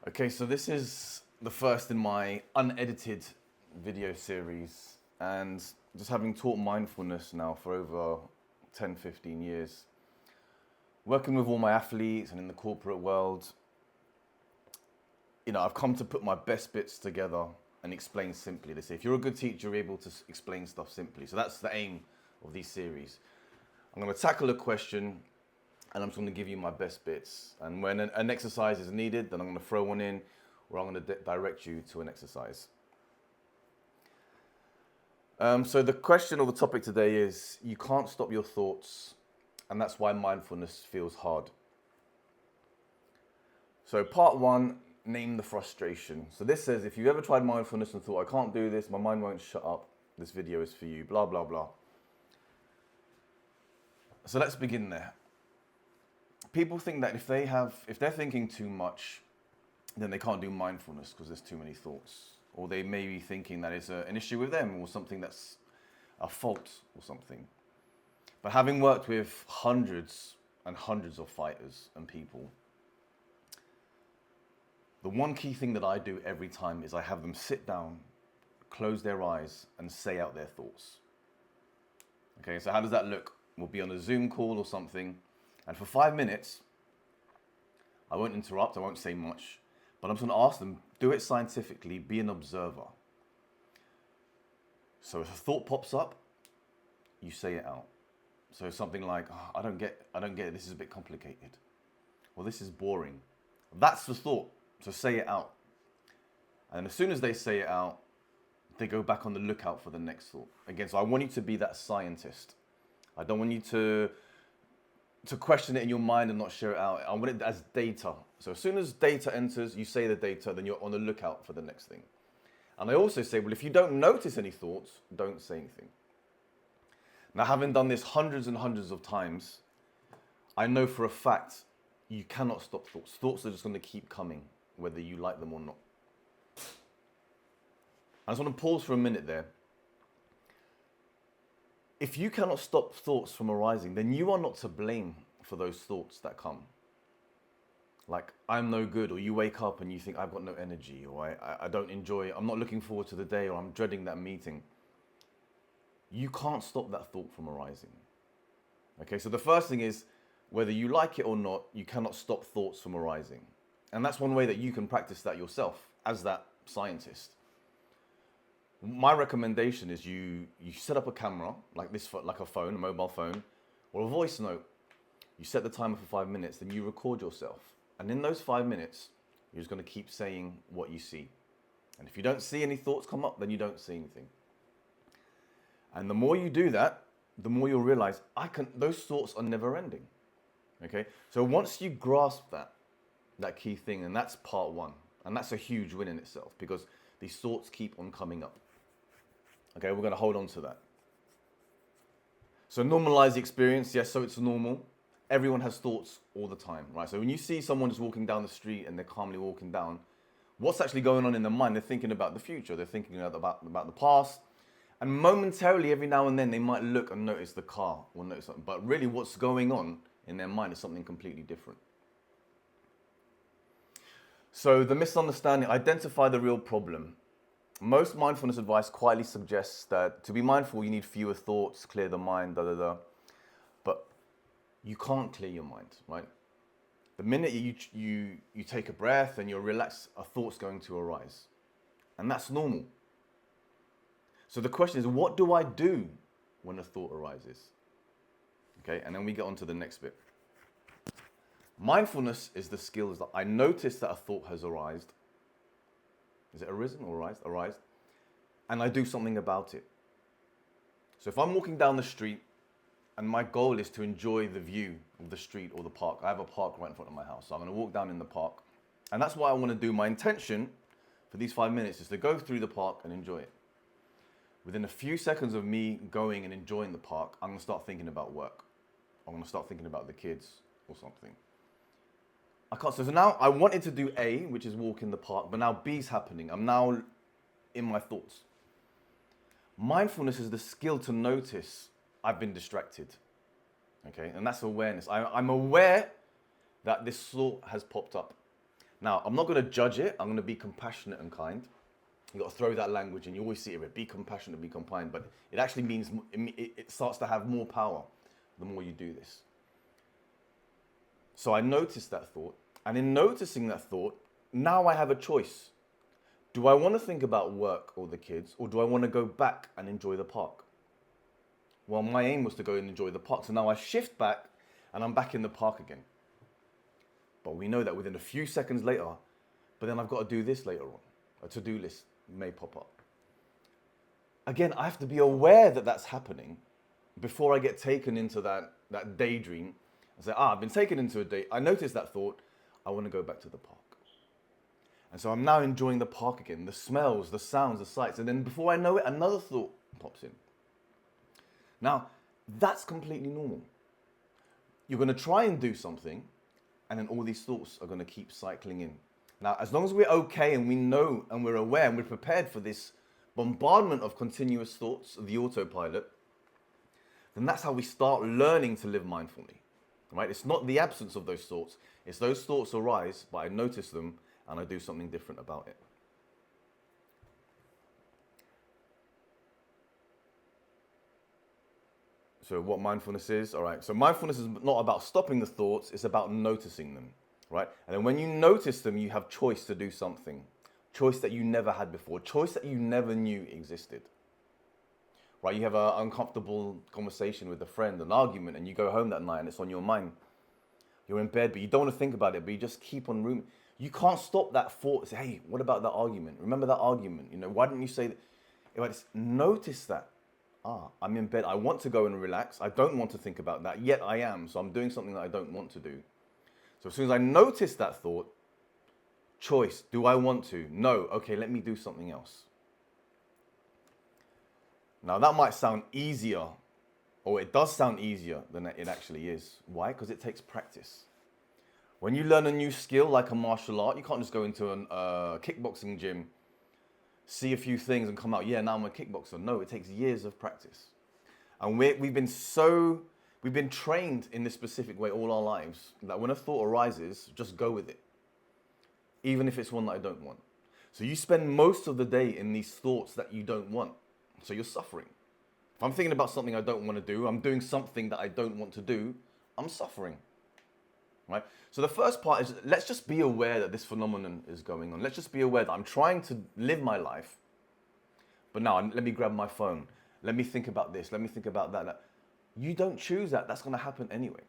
Okay, so this is the first in my unedited video series, and just having taught mindfulness now for over 10, 15 years, working with all my athletes and in the corporate world, I've come to put my best bits together and explain simply. They say if you're a good teacher, you're able to explain stuff simply. So that's the aim of these series. I'm going to tackle a question and I'm just going to give you my best bits. And when an exercise is needed, then I'm going to throw one in, or I'm going to direct you to an exercise. So the question or the topic today is, you can't stop your thoughts, and that's why mindfulness feels hard. So part one, name the frustration. So this says, if you ever tried mindfulness and thought, I can't do this, my mind won't shut up, this video is for you, blah, blah, blah. So let's begin there. People think that if they're thinking too much, then they can't do mindfulness because there's too many thoughts. Or they may be thinking that it's an issue with them or something that's a fault or something. But having worked with hundreds and hundreds of fighters and people, the one key thing that I do every time is I have them sit down, close their eyes, and say out their thoughts. Okay, so how does that look? We'll be on a Zoom call or something, and for 5 minutes, I won't interrupt, I won't say much, but I'm just going to ask them, do it scientifically, be an observer. So if a thought pops up, you say it out. So something like, I don't get it, this is a bit complicated. Well, this is boring. That's the thought, so say it out. And as soon as they say it out, they go back on the lookout for the next thought. Again, so I want you to be that scientist. I don't want you to question it in your mind and not share it out. I want it as data. So as soon as data enters, you say the data, then you're on the lookout for the next thing. And I also say, well, if you don't notice any thoughts, don't say anything. Now, having done this hundreds and hundreds of times, I know for a fact you cannot stop thoughts. Thoughts are just going to keep coming, whether you like them or not. I just want to pause for a minute there. If you cannot stop thoughts from arising, then you are not to blame for those thoughts that come. Like, I'm no good, or you wake up and you think, I've got no energy, or I don't enjoy, I'm not looking forward to the day, or I'm dreading that meeting. You can't stop that thought from arising. Okay, so the first thing is, whether you like it or not, you cannot stop thoughts from arising. And that's one way that you can practice that yourself as that scientist. My recommendation is you set up a camera, like this, like a phone, a mobile phone, or a voice note. You set the timer for 5 minutes, then you record yourself. And in those 5 minutes, you're just going to keep saying what you see. And if you don't see any thoughts come up, then you don't see anything. And the more you do that, the more you'll realize, those thoughts are never ending. Okay? So once you grasp that key thing, and that's part one, and that's a huge win in itself, because these thoughts keep on coming up. Okay, we're going to hold on to that. So normalize the experience. Yes, so it's normal. Everyone has thoughts all the time, right? So when you see someone just walking down the street and they're calmly walking down, what's actually going on in their mind? They're thinking about the future. They're thinking about the past. And momentarily, every now and then, they might look and notice the car or notice something. But really, what's going on in their mind is something completely different. So the misunderstanding, identify the real problem. Most mindfulness advice quietly suggests that to be mindful, you need fewer thoughts, clear the mind, But you can't clear your mind, right? The minute you take a breath and you're relaxed, a thought's going to arise. And that's normal. So the question is, what do I do when a thought arises? Okay, and then we get on to the next bit. Mindfulness is the skills that I notice that a thought has arisen. Is it arisen or arised? And I do something about it. So if I'm walking down the street and my goal is to enjoy the view of the street or the park, I have a park right in front of my house, so I'm going to walk down in the park. And that's what I want to do. My intention for these 5 minutes is to go through the park and enjoy it. Within a few seconds of me going and enjoying the park, I'm going to start thinking about work. I'm going to start thinking about the kids or something. So now I wanted to do A, which is walk in the park, but now B's happening. I'm now in my thoughts. Mindfulness is the skill to notice I've been distracted. Okay, and that's awareness. I'm aware that this thought has popped up. Now, I'm not going to judge it. I'm going to be compassionate and kind. You've got to throw that language in. You always see it, be compassionate, be kind. But it actually means, it starts to have more power the more you do this. So I noticed that thought. And in noticing that thought, now I have a choice. Do I want to think about work or the kids, or do I want to go back and enjoy the park? Well, my aim was to go and enjoy the park. So now I shift back and I'm back in the park again. But we know that within a few seconds later, but then I've got to do this later on. A to-do list may pop up. Again, I have to be aware that that's happening before I get taken into that daydream and say, I've been taken into a day. I noticed that thought. I want to go back to the park. And so I'm now enjoying the park again, the smells, the sounds, the sights. And then before I know it, another thought pops in. Now, that's completely normal. You're going to try and do something, and then all these thoughts are going to keep cycling in. Now, as long as we're okay and we know and we're aware and we're prepared for this bombardment of continuous thoughts, the autopilot, then that's how we start learning to live mindfully, right? It's not the absence of those thoughts. It's those thoughts arise, but I notice them and I do something different about it. So what mindfulness is, all right. So mindfulness is not about stopping the thoughts, it's about noticing them, right? And then when you notice them, you have choice to do something. Choice that you never had before, choice that you never knew existed. Right? You have an uncomfortable conversation with a friend, an argument, and you go home that night and it's on your mind. You're in bed, but you don't want to think about it, but you just keep on room. You can't stop that thought. Say, hey, what about that argument? Remember that argument? Why didn't you say that? Just notice that. I'm in bed. I want to go and relax. I don't want to think about that, yet I am. So I'm doing something that I don't want to do. So as soon as I notice that thought, choice, do I want to? No. Okay, let me do something else. Now that might sound easier, or it does sound easier than it actually is. Why? Because it takes practice. When you learn a new skill like a martial art, you can't just go into a kickboxing gym, see a few things and come out, yeah, now I'm a kickboxer. No, it takes years of practice. And we've been trained in this specific way all our lives, that when a thought arises, just go with it, even if it's one that I don't want. So you spend most of the day in these thoughts that you don't want. So you're suffering. If I'm thinking about something I don't want to do, I'm doing something that I don't want to do, I'm suffering. Right? So the first part is, let's just be aware that this phenomenon is going on. Let's just be aware that I'm trying to live my life, but now let me grab my phone. Let me think about this. Let me think about that. You don't choose that. That's going to happen anyway.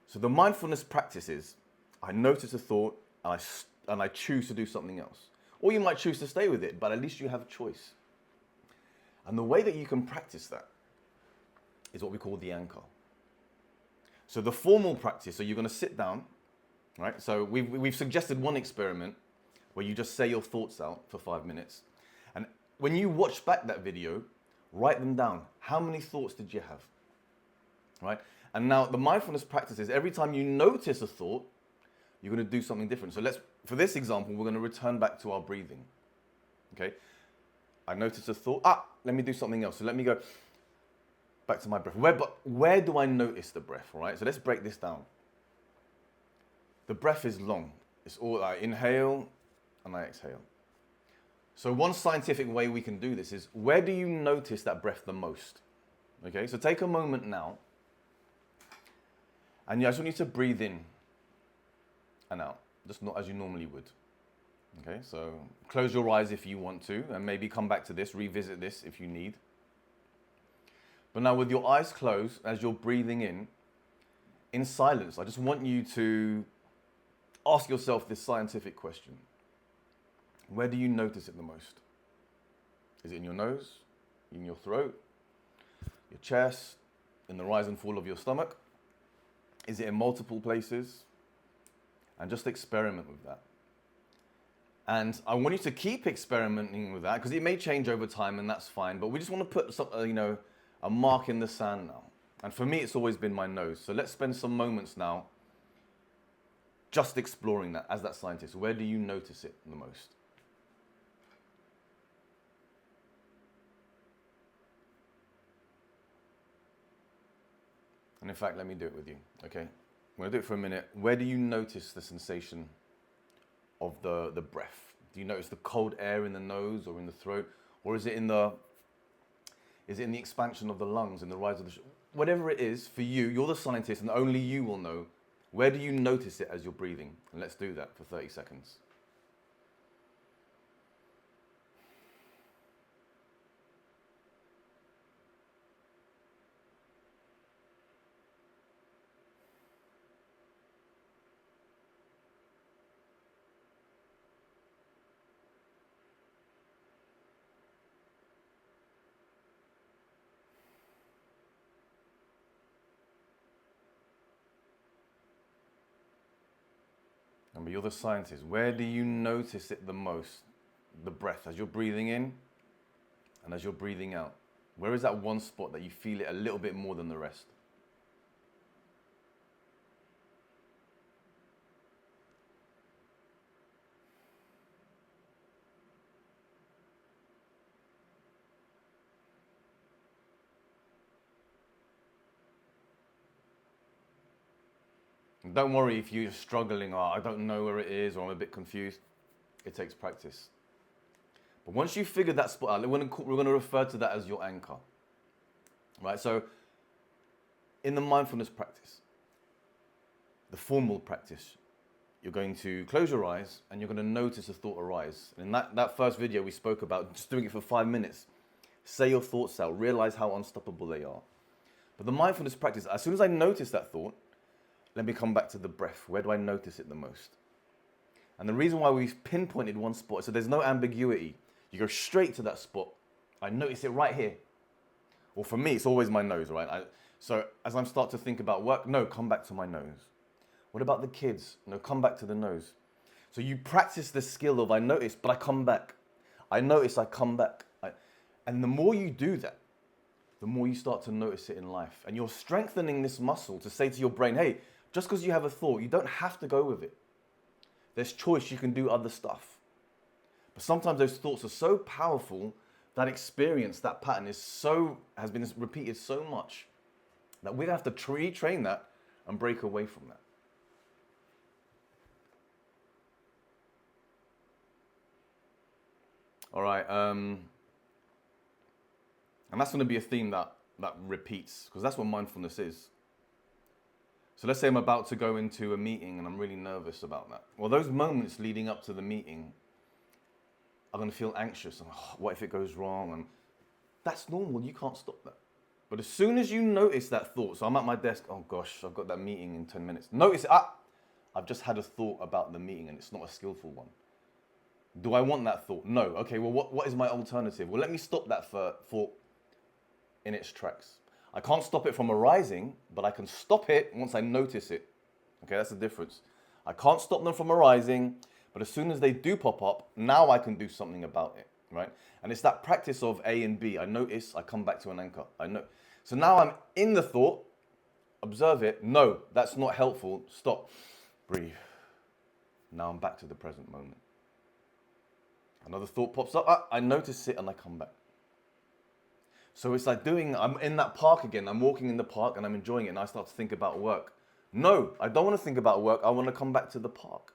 So the mindfulness practice is, I notice a thought and I choose to do something else. Or you might choose to stay with it, but at least you have a choice. And the way that you can practice that is what we call the anchor. So the formal practice, so you're going to sit down, right? So we've suggested one experiment where you just say your thoughts out for 5 minutes. And when you watch back that video, write them down. How many thoughts did you have? Right? And now the mindfulness practice is every time you notice a thought, you're going to do something different. So for this example, we're going to return back to our breathing. Okay? I noticed a thought. Let me do something else. So let me go back to my breath. Where do I notice the breath? All right. So let's break this down. The breath is long. It's all I inhale and I exhale. So one scientific way we can do this is, where do you notice that breath the most? Okay. So take a moment now, and I just want you to breathe in and out, just not as you normally would. Okay, so close your eyes if you want to, and maybe come back to this, revisit this if you need. But now with your eyes closed, as you're breathing in silence, I just want you to ask yourself this scientific question. Where do you notice it the most? Is it in your nose, in your throat, your chest, in the rise and fall of your stomach? Is it in multiple places? And just experiment with that. And I want you to keep experimenting with that, because it may change over time, and that's fine. But we just want to put some, a mark in the sand now. And for me, it's always been my nose. So let's spend some moments now just exploring that as that scientist. Where do you notice it the most? And in fact, let me do it with you, okay? I'm going to do it for a minute. Where do you notice the sensation of the breath? Do you notice the cold air in the nose or in the throat? Or is it in the expansion of the lungs and the rise of the... Whatever it is, for you, you're the scientist and only you will know. Where do you notice it as you're breathing? And let's do that for 30 seconds. Remember, you're the scientist. Where do you notice it the most? The breath, as you're breathing in and as you're breathing out. Where is that one spot that you feel it a little bit more than the rest? And don't worry if you're struggling, oh, I don't know where it is, or I'm a bit confused. It takes practice. But once you figure that spot out, we're going to refer to that as your anchor. Right? So in the mindfulness practice, the formal practice, you're going to close your eyes and you're going to notice a thought arise. And in that first video we spoke about just doing it for 5 minutes. Say your thoughts out, realize how unstoppable they are. But the mindfulness practice, as soon as I notice that thought, let me come back to the breath. Where do I notice it the most? And the reason why we've pinpointed one spot, so there's no ambiguity. You go straight to that spot. I notice it right here. Well, for me, it's always my nose, right? So as I start to think about work, no, come back to my nose. What about the kids? No, come back to the nose. So you practice the skill of I notice, but I come back. I notice, I come back. And the more you do that, the more you start to notice it in life. And you're strengthening this muscle to say to your brain, hey, just because you have a thought, you don't have to go with it. There's choice, you can do other stuff. But sometimes those thoughts are so powerful, that experience, that pattern has been repeated so much that we have to retrain that and break away from that. All right, and that's going to be a theme that repeats, because that's what mindfulness is. So let's say I'm about to go into a meeting and I'm really nervous about that. Well, those moments leading up to the meeting are going to feel anxious. And, oh, what if it goes wrong? And that's normal. You can't stop that. But as soon as you notice that thought, so I'm at my desk, oh gosh, I've got that meeting in 10 minutes. Notice it. I've just had a thought about the meeting and it's not a skillful one. Do I want that thought? No. Okay, well, what is my alternative? Well, let me stop that thought in its tracks. I can't stop it from arising, but I can stop it once I notice it. Okay, that's the difference. I can't stop them from arising, but as soon as they do pop up, now I can do something about it, right? And it's that practice of A and B. I notice, I come back to an anchor. So now I'm in the thought, observe it. No, that's not helpful. Stop, breathe. Now I'm back to the present moment. Another thought pops up, I notice it and I come back. So it's like I'm in that park again. I'm walking in the park and I'm enjoying it and I start to think about work. No, I don't want to think about work. I want to come back to the park.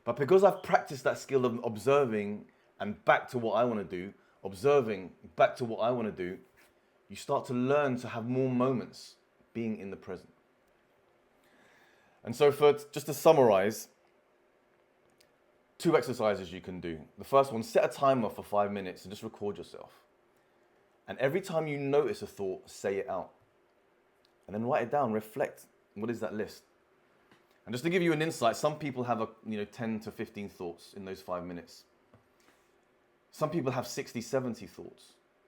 But because I've practiced that skill of observing and back to what I want to do, observing back to what I want to do, you start to learn to have more moments being in the present. And so just to summarize, 2 exercises you can do. The first one, set a timer for 5 minutes and just record yourself. And every time you notice a thought, say it out. And then write it down, reflect. What is that list? And just to give you an insight, some people have 10 to 15 thoughts in those 5 minutes. Some people have 60, 70 thoughts,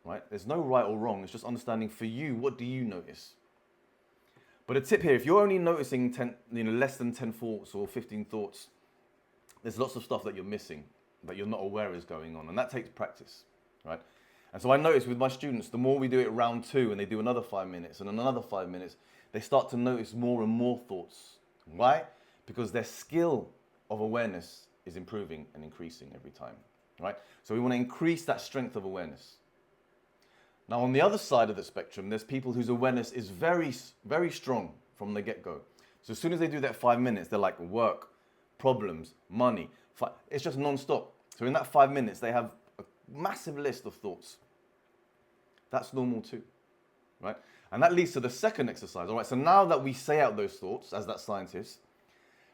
right? There's no right or wrong. It's just understanding for you, what do you notice? But a tip here, if you're only noticing less than 10 thoughts or 15 thoughts, there's lots of stuff that you're missing, that you're not aware is going on. And that takes practice, right? And so I notice with my students, the more we do it round 2 and they do another 5 minutes and another 5 minutes, they start to notice more and more thoughts. Why? Because their skill of awareness is improving and increasing every time, right? So we want to increase that strength of awareness. Now, on the other side of the spectrum, there's people whose awareness is very, very strong from the get-go. So as soon as they do that 5 minutes, they're like work, problems, money, It's just non-stop. So in that 5 minutes, they have a massive list of thoughts. That's normal too, right? And that leads to the second exercise. All right, so now that we say out those thoughts, as that scientist,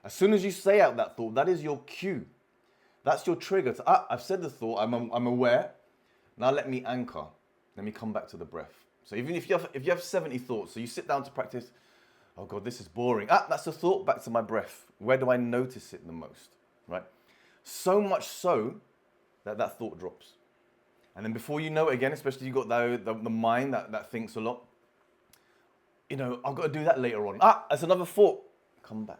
as soon as you say out that thought, that is your cue. That's your trigger to, I've said the thought, I'm aware. Now let me anchor. Let me come back to the breath. So even if you have 70 thoughts, so you sit down to practice, oh God, this is boring. That's a thought, back to my breath. Where do I notice it the most, right? So much so that that thought drops. And then before you know it again, especially you've got the mind that thinks a lot, you know, I've got to do that later on. That's another thought. Come back.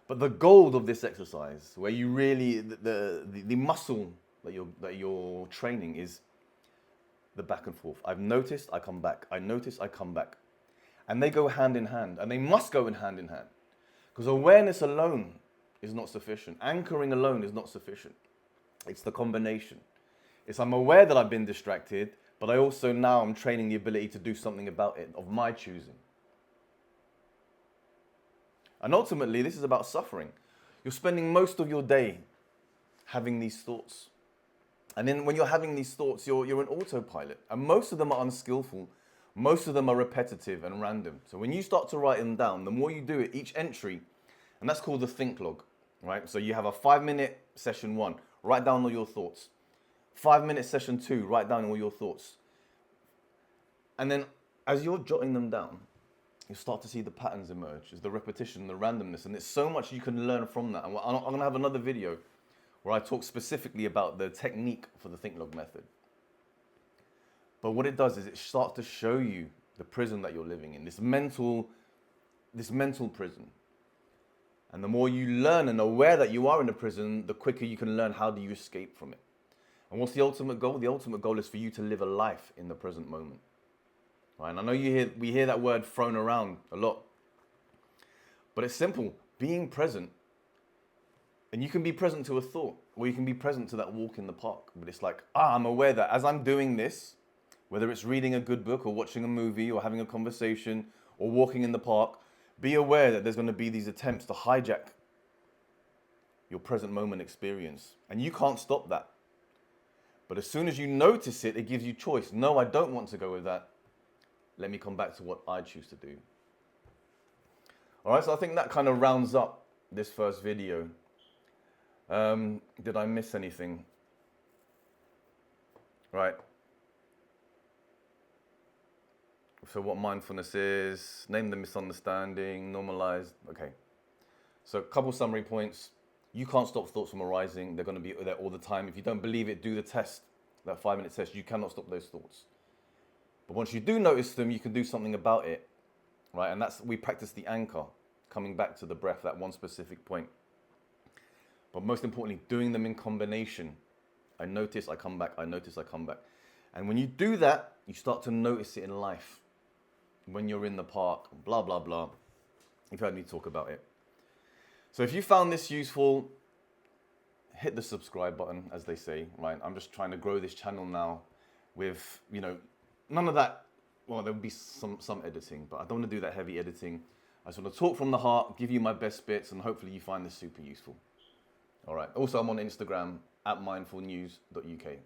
But the gold of this exercise, where you really, the muscle that you're training is the back and forth. I've noticed, I come back. I notice, I come back. And they go hand in hand, and they must go in hand. Because awareness alone is not sufficient. Anchoring alone is not sufficient. It's the combination. It's I'm aware that I've been distracted, but I also now I'm training the ability to do something about it, of my choosing. And ultimately, this is about suffering. You're spending most of your day having these thoughts. And then when you're having these thoughts, you're an autopilot. And most of them are unskillful. Most of them are repetitive and random. So when you start to write them down, the more you do it, each entry, and that's called the think log, right? So you have a 5-minute session 1, write down all your thoughts. 5-minute session 2, write down all your thoughts. And then as you're jotting them down, you start to see the patterns emerge. There's the repetition, the randomness, and there's so much you can learn from that. And I'm going to have another video where I talk specifically about the technique for the think log method. But what it does is it starts to show you the prison that you're living in, this mental prison. And the more you learn and aware that you are in a prison, the quicker you can learn how do you escape from it. And what's the ultimate goal? The ultimate goal is for you to live a life in the present moment. Right? And I know we hear that word thrown around a lot. But it's simple. Being present. And you can be present to a thought, or you can be present to that walk in the park. But it's like, I'm aware that as I'm doing this, whether it's reading a good book or watching a movie or having a conversation or walking in the park, be aware that there's going to be these attempts to hijack your present moment experience. And you can't stop that. But as soon as you notice it, it gives you choice. No, I don't want to go with that. Let me come back to what I choose to do. All right, so I think that kind of rounds up this first video. Did I miss anything? Right. So what mindfulness is, name the misunderstanding, normalized. Okay. So a couple summary points. You can't stop thoughts from arising. They're going to be there all the time. If you don't believe it, do the test, that 5-minute test. You cannot stop those thoughts. But once you do notice them, you can do something about it, right? And we practice the anchor, coming back to the breath, that one specific point. But most importantly, doing them in combination. I notice, I come back, I notice, I come back. And when you do that, you start to notice it in life. When you're in the park, blah, blah, blah. You've heard me talk about it. So if you found this useful, hit the subscribe button, as they say, right? I'm just trying to grow this channel now with, none of that. Well, there'll be some editing, but I don't want to do that heavy editing. I just want to talk from the heart, give you my best bits, and hopefully you find this super useful. All right. Also, I'm on Instagram @mindfulnews.uk.